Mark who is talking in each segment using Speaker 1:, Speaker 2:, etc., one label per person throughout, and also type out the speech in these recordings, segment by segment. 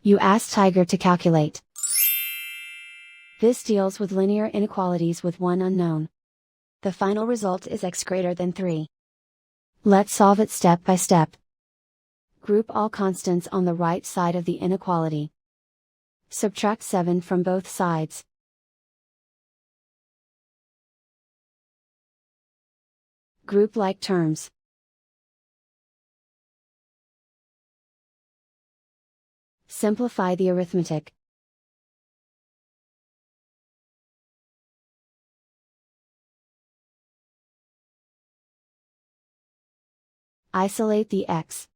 Speaker 1: You ask Tiger to calculate. This deals with linear inequalities with one unknown. The final result is x greater than 3. Let's solve it step by step. Group all constants on the right side of the inequality. Subtract 7 from both sides. Group like terms. Simplify the arithmetic. Isolate the x.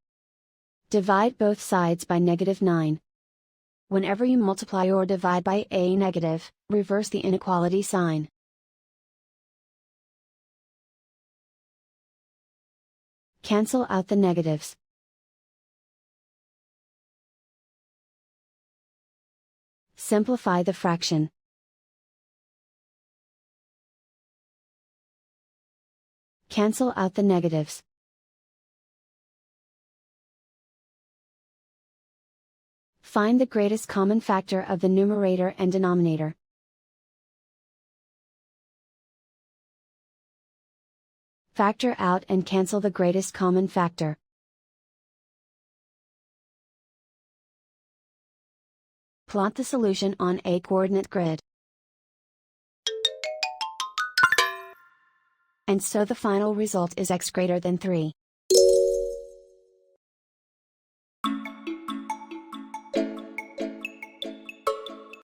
Speaker 1: Divide both sides by -9. Whenever you multiply or divide by a negative, reverse the inequality sign. Cancel out the negatives. Simplify the fraction. Cancel out the negatives. Find the greatest common factor of the numerator and denominator. Factor out and cancel the greatest common factor. Plot the solution on a coordinate grid. And so the final result is x greater than 3.